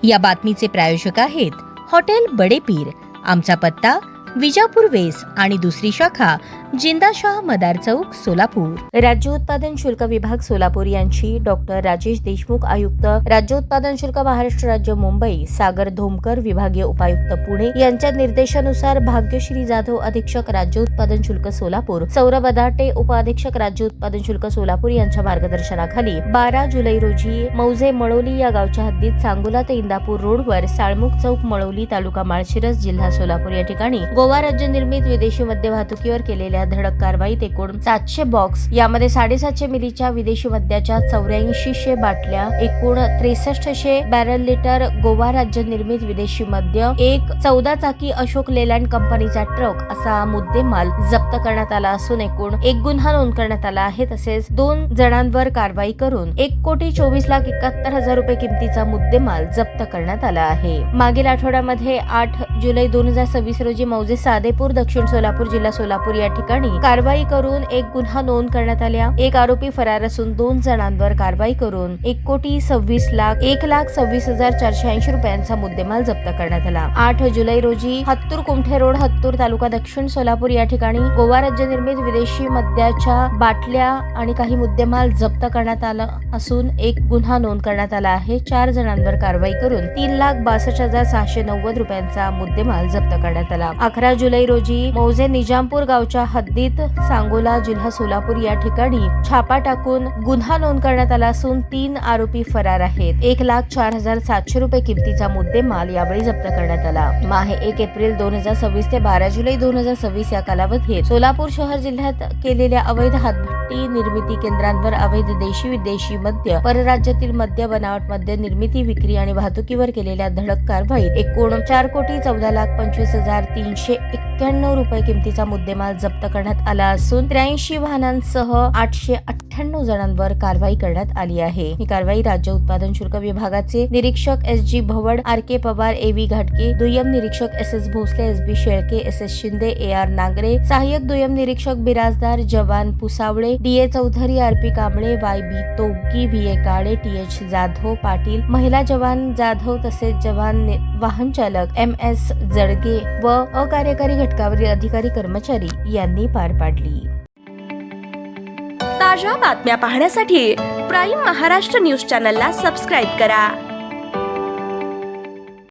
या बातमीचे प्रायोजक आहेत हॉटेल बडे पीर। आमचा पत्ता विजापूर वेस आणि दुसरी शाखा जिंदाशाह मदार चौक सोलापूर। राज्य उत्पादन शुल्क विभाग सोलापूर यांची डॉक्टर राजेश देशमुख आयुक्त राज्य उत्पादन शुल्क महाराष्ट्र राज्य मुंबई, सागर धोमकर विभागीय उपायुक्त पुणे यांच्या निर्देशानुसार भाग्यश्री जाधव अधीक्षक राज्य उत्पादन शुल्क सोलापूर, सौरभ अदाटे उपाधीक्षक राज्य उत्पादन शुल्क सोलापूर यांच्या मार्गदर्शनाखाली 12 जुलै रोजी मौजे मळोली या गावच्या हद्दीत सांगोला ते इंदापूर रोडवर साळमुख चौक मळोली तालुका माळशिरस जिल्हा सोलापूर या ठिकाणी गोवा राज्य निर्मित विदेशी मद्य वाहतुकीवर केलेल्या धडक कारवाईत एकूण 700 बॉक्स, यामध्ये 750 मिलीच्या विदेशी मद्याच्या 8400 बाटल्या, एकूण 6300 बॅरल लिटर गोवा राज्य निर्मित विदेशी मद्य, एक 14 चाकी अशोक लेलँड कंपनीचा ट्रक असा मुद्देमाल जप्त करण्यात आला असून एकूण एक गुन्हा नोंद करण्यात आला आहे। तसेच 2 जणांवर कारवाई करून 1,24,71,000 रुपये किमतीचा मुद्देमाल जप्त करण्यात आला आहे। मागील आठवड्यामध्ये 8 जुलै 2026 रोजी मौजे सादेपूर दक्षिण सोलापूर जिल्हा सोलापूर या ठिकाणी कारवाई करून एक गुन्हा नोंद करण्यात आला। एक आरोपी फरार असून 2 जणांवर कारवाई करून 1,26,26,480 रुपयांचा मुद्देमाल जप्त करण्यात आला। 8 जुलै रोजी हत्तूर कुमठे रोड हत्तूर तालुका दक्षिण सोलापूर या ठिकाणी गोवा राज्य निर्मित विदेशी मद्याच्या बाटल्या आणि काही मुद्देमाल जप्त करण्यात आला असून एक गुन्हा नोंद करण्यात आला आहे। 4 जणांवर कारवाई करून 3,62,690 रुपयांचा मुद्देमाल जप्त करण्यात आला। 11 जुलै रोजी मौजे निजामपूर गावच्या हद्दीत सांगोला जिल्हा सोलापूर या ठिकाणी छापा टाकून गुन्हा नोंद करण्यात आला असून 3 आरोपी फरार आहेत। 1,04,700 रुपये किमतीचा मुद्देमाल यावेळी जप्त करण्यात आला। माहे 1 एप्रिल 2026 ते 12 जुलै 2026 या कालावधीत सोलापूर शहर जिल्ह्यात केलेल्या अवैध हातभट्टी निर्मिती केंद्रांवर अवैध देशी विदेशी मद्य, परराज्यातील मद्य, बनावट मद्य निर्मिती, विक्री आणि वाहतुकीवर केलेल्या धडक कारवाईत एकूण 4,25,25,391 रुपये किमतीचा मुद्देमाल जप्त करण्यात आला असून 83 वाहनांसह 898 जणांवर कारवाई करण्यात आली आहे। ही कारवाई राज्य उत्पादन शुल्क विभागाचे निरीक्षक SG भवड, RK पवार, AV घाटके, दुय्यम निरीक्षक SS Bhosale, SB Shelke, SS Shinde, AR Nagare, सहाय्यक दुय्यम निरीक्षक बिराजदार, जवान पुसावळे, DA Chaudhari, RP Kamble, YB तोगी, VA काळे, TH जाधव पाटील, महिला जवान जाधव तसेच जवान वाहन चालक MS जडगे व अकार्यकारी घटकावरील अधिकारी कर्मचारी यांनी पार पाडली। ताज्या बातम्या पाहण्यासाठी प्राईम महाराष्ट्र न्यूज चॅनलला सबस्क्राईब करा।